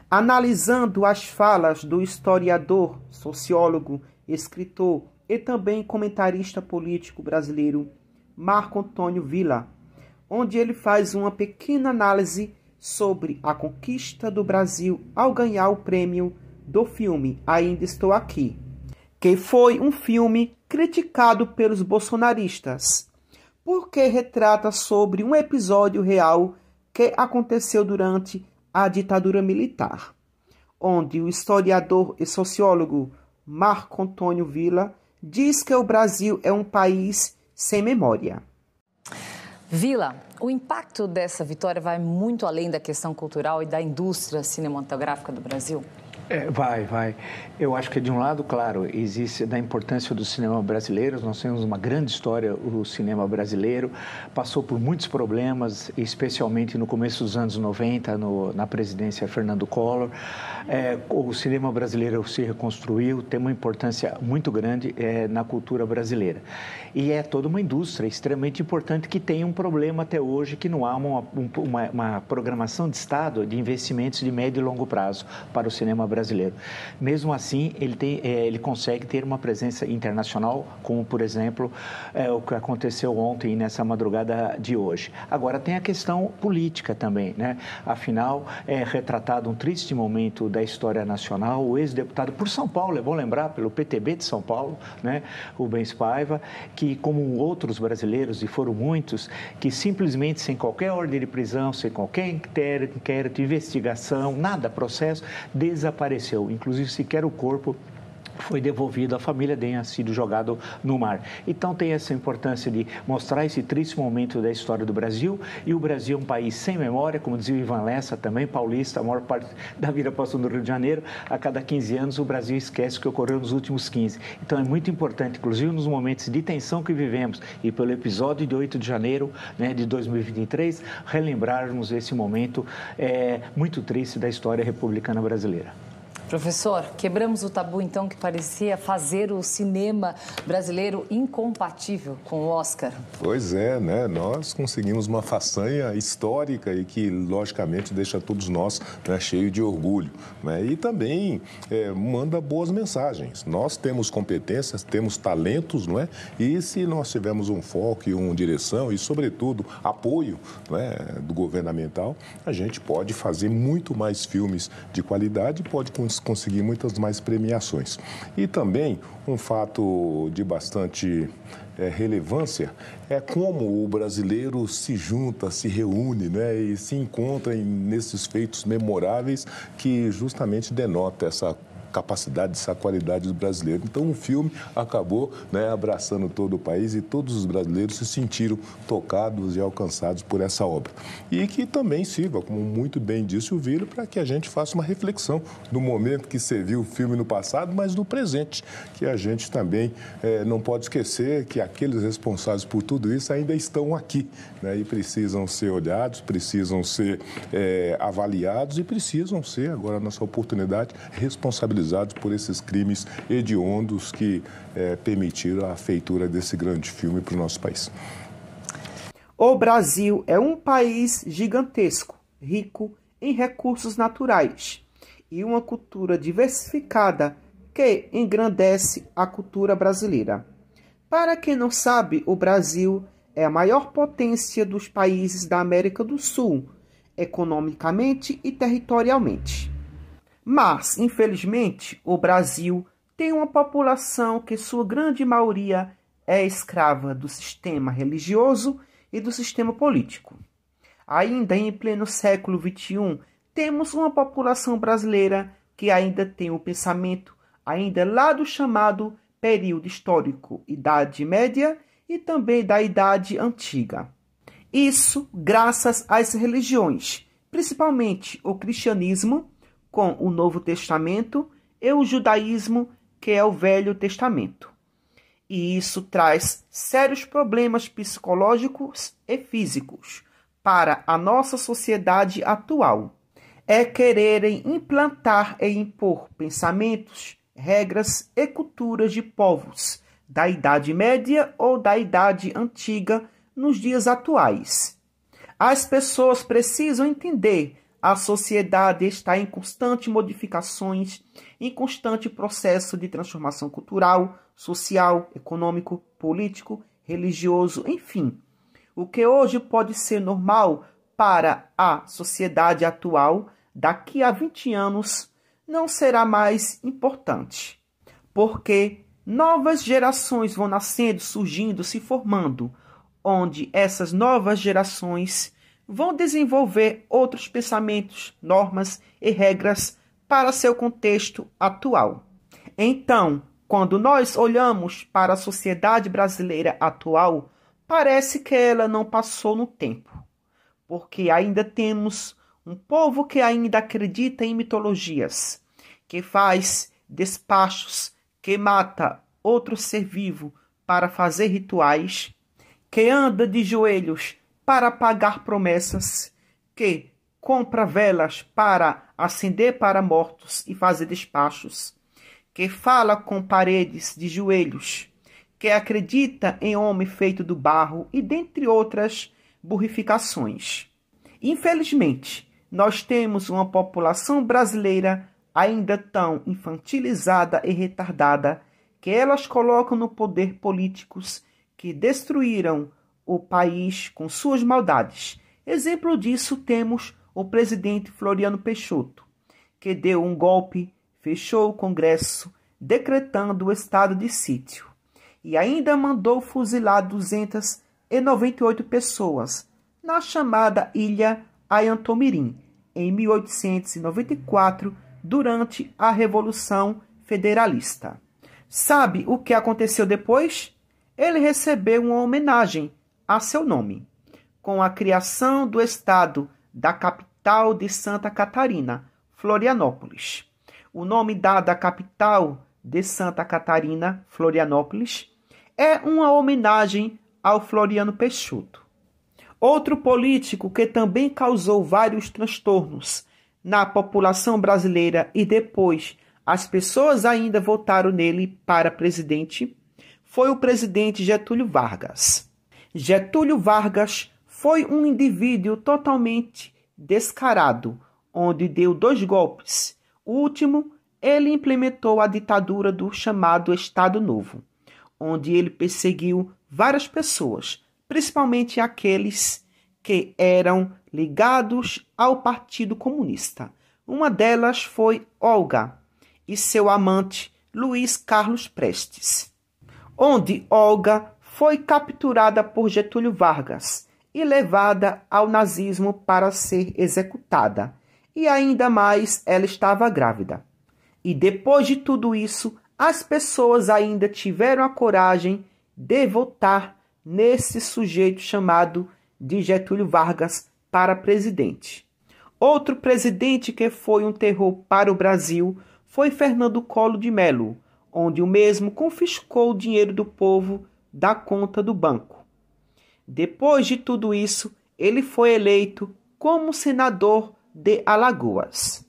analisando as falas do historiador, sociólogo, escritor e também comentarista político brasileiro Marco Antônio Villa, onde ele faz uma pequena análise sobre a conquista do Brasil ao ganhar o prêmio do filme Ainda Estou Aqui, que foi um filme criticado pelos bolsonaristas, porque retrata sobre um episódio real que aconteceu durante a ditadura militar, onde o historiador e sociólogo Marco Antônio Villa diz que o Brasil é um país sem memória. Villa, o impacto dessa vitória vai muito além da questão cultural e da indústria cinematográfica do Brasil? Vai. Eu acho que, de um lado, claro, existe da importância do cinema brasileiro. Nós temos uma grande história, o cinema brasileiro. Passou por muitos problemas, especialmente no começo dos anos 90, na presidência Fernando Collor. O cinema brasileiro se reconstruiu, tem uma importância muito grande na cultura brasileira. E é toda uma indústria extremamente importante que tem um problema até hoje, que não há uma programação de Estado de investimentos de médio e longo prazo para o cinema brasileiro. Mesmo assim, ele consegue ter uma presença internacional, como, por exemplo, o que aconteceu ontem nessa madrugada de hoje. Agora, tem a questão política também, né? Afinal, é retratado um triste momento da história nacional. O ex-deputado por São Paulo, é bom lembrar, pelo PTB de São Paulo, né? Rubens Paiva, que, como outros brasileiros, e foram muitos, que simplesmente, sem qualquer ordem de prisão, sem qualquer inquérito, investigação, nada, processo, desapareceu. Inclusive, sequer o corpo foi devolvido à família, tenha sido jogado no mar. Então, tem essa importância de mostrar esse triste momento da história do Brasil. E o Brasil é um país sem memória, como dizia o Ivan Lessa, também paulista, a maior parte da vida passou no Rio de Janeiro. A cada 15 anos, o Brasil esquece o que ocorreu nos últimos 15. Então, é muito importante, inclusive nos momentos de tensão que vivemos e pelo episódio de 8 de janeiro, né, de 2023, relembrarmos esse momento muito triste da história republicana brasileira. Professor, quebramos o tabu, então, que parecia fazer o cinema brasileiro incompatível com o Oscar. Pois é, né? Nós conseguimos uma façanha histórica e que, logicamente, deixa todos nós, né, cheios de orgulho, né? E também manda boas mensagens. Nós temos competências, temos talentos, não é? E se nós tivermos um foco e uma direção e, sobretudo, apoio, né, do governamental, a gente pode fazer muito mais filmes de qualidade, pode conseguir muitas mais premiações. E também um fato de bastante relevância é como o brasileiro se junta, se reúne, né, e se encontra nesses feitos memoráveis que justamente denota essa capacidade, essa qualidade do brasileiro. Então, o filme acabou, né, abraçando todo o país e todos os brasileiros se sentiram tocados e alcançados por essa obra. E que também sirva, como muito bem disse o Villa, para que a gente faça uma reflexão do momento que você viu o filme no passado, mas no presente, que a gente também não pode esquecer que aqueles responsáveis por tudo isso ainda estão aqui, né, e precisam ser olhados, precisam ser avaliados e precisam ser, agora, nessa oportunidade, responsabilizados por esses crimes hediondos que permitiram a feitura desse grande filme para o nosso país. O Brasil é um país gigantesco, rico em recursos naturais e uma cultura diversificada que engrandece a cultura brasileira. Para quem não sabe, o Brasil é a maior potência dos países da América do Sul, economicamente e territorialmente. Mas, infelizmente, o Brasil tem uma população que sua grande maioria é escrava do sistema religioso e do sistema político. Ainda em pleno século XXI, temos uma população brasileira que ainda tem o pensamento ainda lá do chamado período histórico Idade Média e também da Idade Antiga. Isso graças às religiões, principalmente o cristianismo, com o Novo Testamento, e o judaísmo, que é o Velho Testamento. E isso traz sérios problemas psicológicos e físicos para a nossa sociedade atual. É quererem implantar e impor pensamentos, regras e culturas de povos da Idade Média ou da Idade Antiga nos dias atuais. As pessoas precisam entender A sociedade está em constantes modificações, em constante processo de transformação cultural, social, econômico, político, religioso, enfim. O que hoje pode ser normal para a sociedade atual, daqui a 20 anos, não será mais importante. Porque novas gerações vão nascendo, surgindo, se formando, onde essas novas gerações vão desenvolver outros pensamentos, normas e regras para seu contexto atual. Então, quando nós olhamos para a sociedade brasileira atual, parece que ela não passou no tempo, porque ainda temos um povo que ainda acredita em mitologias, que faz despachos, que mata outro ser vivo para fazer rituais, que anda de joelhos para pagar promessas, que compra velas para acender para mortos e fazer despachos, que fala com paredes de joelhos, que acredita em homem feito do barro e dentre outras burrificações. Infelizmente, nós temos uma população brasileira ainda tão infantilizada e retardada que elas colocam no poder políticos que destruíram o país com suas maldades. Exemplo disso temos o presidente Floriano Peixoto, que deu um golpe, fechou o Congresso, decretando o estado de sítio, e ainda mandou fuzilar 298 pessoas na chamada Ilha Ayantomirim, em 1894, durante a Revolução Federalista. Sabe o que aconteceu depois? Ele recebeu uma homenagem a seu nome, com a criação do estado da capital de Santa Catarina, Florianópolis. O nome dado à capital de Santa Catarina, Florianópolis, é uma homenagem ao Floriano Peixoto. Outro político que também causou vários transtornos na população brasileira e depois as pessoas ainda votaram nele para presidente foi o presidente Getúlio Vargas. Getúlio Vargas foi um indivíduo totalmente descarado, onde deu 2 golpes. O último, ele implementou a ditadura do chamado Estado Novo, onde ele perseguiu várias pessoas, principalmente aqueles que eram ligados ao Partido Comunista. Uma delas foi Olga e seu amante Luiz Carlos Prestes, onde Olga foi capturada por Getúlio Vargas e levada ao nazismo para ser executada. E ainda mais, ela estava grávida. E depois de tudo isso, as pessoas ainda tiveram a coragem de votar nesse sujeito chamado de Getúlio Vargas para presidente. Outro presidente que foi um terror para o Brasil foi Fernando Collor de Mello, onde o mesmo confiscou o dinheiro do povo da conta do banco. Depois de tudo isso, ele foi eleito como senador de Alagoas.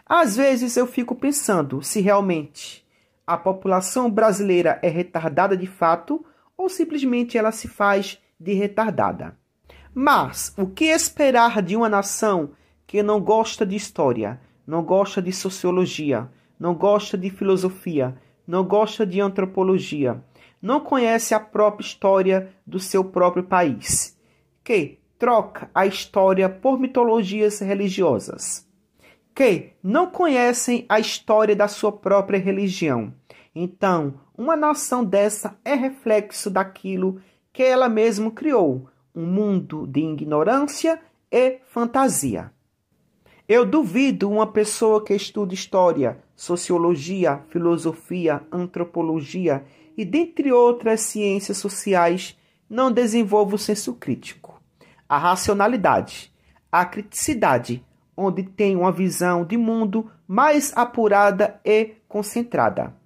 Às vezes eu fico pensando se realmente a população brasileira é retardada de fato ou simplesmente ela se faz de retardada. Mas o que esperar de uma nação que não gosta de história, não gosta de sociologia, não gosta de filosofia, não gosta de antropologia, não conhece a própria história do seu próprio país, que troca a história por mitologias religiosas, que não conhecem a história da sua própria religião? Então, uma nação dessa é reflexo daquilo que ela mesma criou, um mundo de ignorância e fantasia. Eu duvido uma pessoa que estuda história, sociologia, filosofia, antropologia e dentre outras ciências sociais não desenvolva o senso crítico, a racionalidade, a criticidade, onde tem uma visão de mundo mais apurada e concentrada.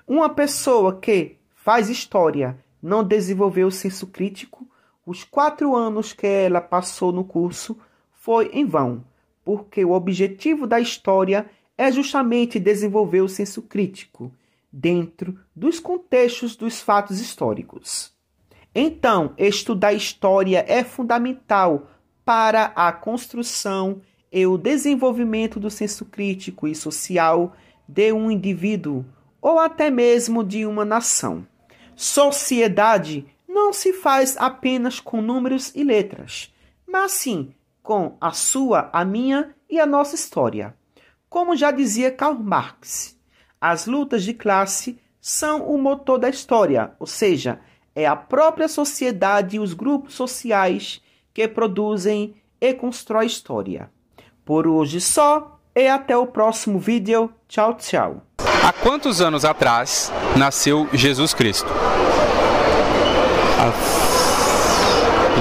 Uma pessoa que faz história não desenvolveu o senso crítico, os 4 anos que ela passou no curso foi em vão, porque o objetivo da história é justamente desenvolver o senso crítico dentro dos contextos dos fatos históricos. Então, estudar história é fundamental para a construção e o desenvolvimento do senso crítico e social de um indivíduo ou até mesmo de uma nação. Sociedade não se faz apenas com números e letras, mas sim com a sua, a minha e a nossa história. Como já dizia Karl Marx, as lutas de classe são o motor da história, ou seja, é a própria sociedade e os grupos sociais que produzem e constroem história. Por hoje só, e até o próximo vídeo. Tchau, tchau. Há quantos anos atrás nasceu Jesus Cristo?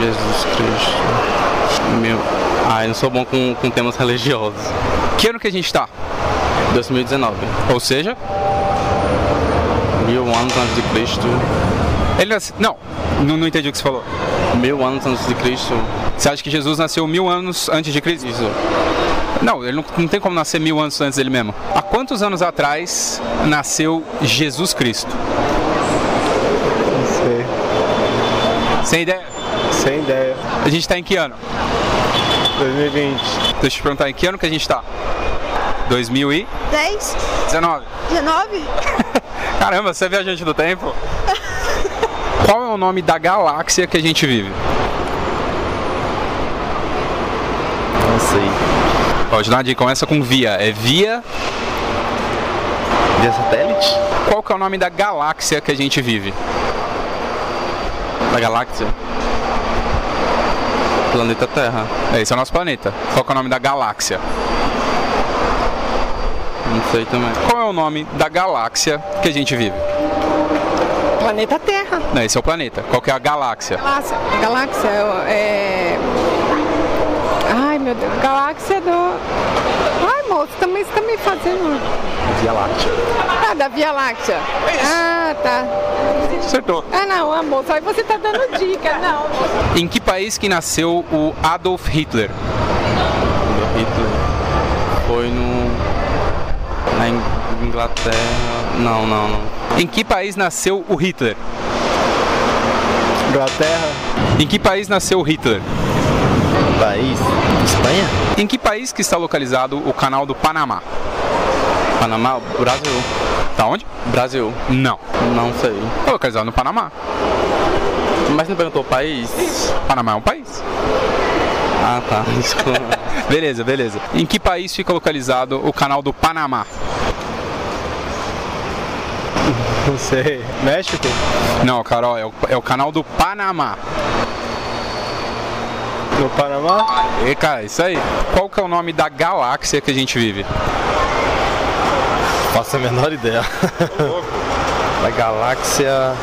Jesus Cristo. Eu não sou bom com temas religiosos. Que ano que a gente está? 2019. Ou seja? 1000 anos antes de Cristo. Ele nasceu... Não entendi o que você falou. 1000 anos antes de Cristo. Você acha que Jesus nasceu 1000 anos antes de Cristo? Isso. Não, ele não tem como nascer 1000 anos antes dele mesmo. Há quantos anos atrás nasceu Jesus Cristo? Não sei. Sem ideia? Sem ideia. A gente está em que ano? 2020. Deixa eu te perguntar, em que ano que a gente está? 10? 19. 19? Caramba, você é viajante do tempo? Qual é o nome da galáxia que a gente vive? Não sei. Pode dar uma dica, começa com Via. É Via... Via satélite? Qual que é o nome da galáxia que a gente vive? Da galáxia? Planeta Terra. Esse é o nosso planeta. Qual que é o nome da galáxia? Não sei também. Qual é o nome da galáxia que a gente vive? Planeta Terra. Não, esse é o planeta. Qual que é a galáxia? Galáxia é... Ai, meu Deus. Galáxia do... Ai, moço, você tá me fazendo... Via Láctea. Ah, da Via Láctea. Ah, tá. Acertou. Ah, não, moço, aí você tá dando dica. Não, moço. Em que país que nasceu o Adolf Hitler? Hitler foi na Inglaterra. Não. Em que país nasceu o Hitler? Inglaterra. Em que país nasceu o Hitler? País? Espanha? Em que país que está localizado o canal do Panamá? Panamá? Brasil. Tá onde? Brasil. Não. Não sei. Está localizado no Panamá. Mas você não perguntou o país? Panamá é um país. Ah, tá. Desculpa. Beleza. Em que país fica localizado o canal do Panamá? Não sei. México? Não, Carol, é o canal do Panamá. No Panamá? E, cara, isso aí. Qual que é o nome da galáxia que a gente vive? Faço a menor ideia. Da galáxia...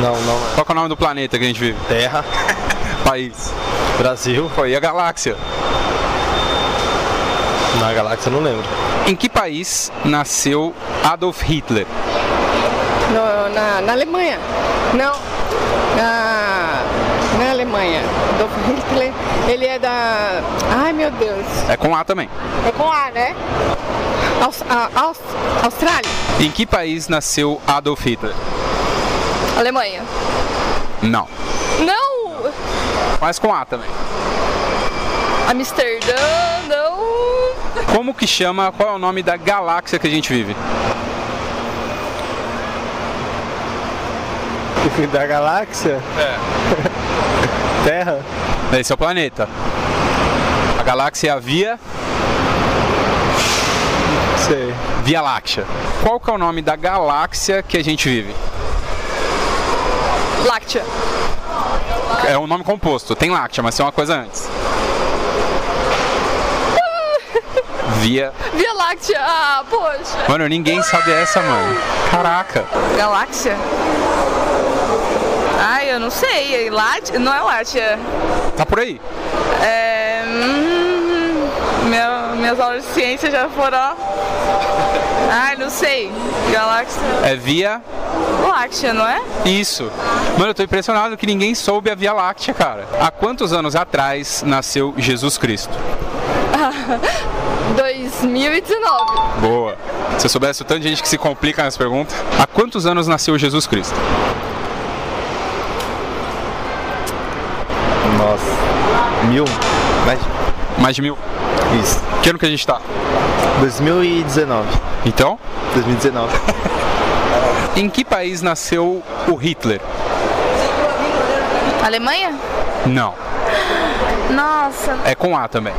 Não. Qual que é o nome do planeta que a gente vive? Terra. País. Brasil. E a galáxia? Na galáxia eu não lembro. Em que país nasceu Adolf Hitler? Na Alemanha. Não. Na Alemanha. Adolf Hitler, ele é da... Ai, meu Deus. É com A também. É com A, né? Austrália. Em que país nasceu Adolf Hitler? Alemanha. Não. Não! Mas com A também. Amsterdã, não. Como que chama, qual é o nome da galáxia que a gente vive? Da galáxia? É. Terra? Esse é o planeta. A galáxia é a Sei. Via Láctea. Qual que é o nome da galáxia que a gente vive? Láctea. É um nome composto, tem Láctea, mas tem uma coisa antes. Via Láctea, poxa. Mano, ninguém sabe essa, mano. Caraca. Galáxia? Ai, eu não sei. Láctea? Não é Láctea. Tá por aí. Minhas aulas de ciência já foram, ó. Ai, não sei. Galáxia. É Via Láctea, não é? Isso. Mano, eu tô impressionado que ninguém soube a Via Láctea, cara. Há quantos anos atrás nasceu Jesus Cristo? 2019. Boa. Se você soubesse o tanto de gente que se complica nas perguntas. Há quantos anos nasceu Jesus Cristo? Nossa. 1000? Mais? Mais de 1000? Isso. Que ano que a gente tá? 2019. Então? 2019. Em que país nasceu o Hitler? Alemanha? Não. Nossa. É com A também.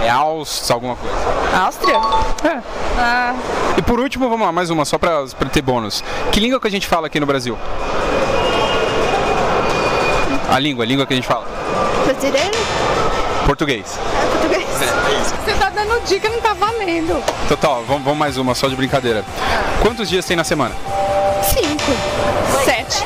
É Áustria, alguma coisa. Áustria? É. E por último, vamos lá, mais uma, só pra ter bônus. Que língua que a gente fala aqui no Brasil? A língua que a gente fala. Brasileiro? Português. Português. É isso. Você tá dando dica, não tá valendo. Total, vamos mais uma, só de brincadeira. Quantos dias tem na semana? 5. 7.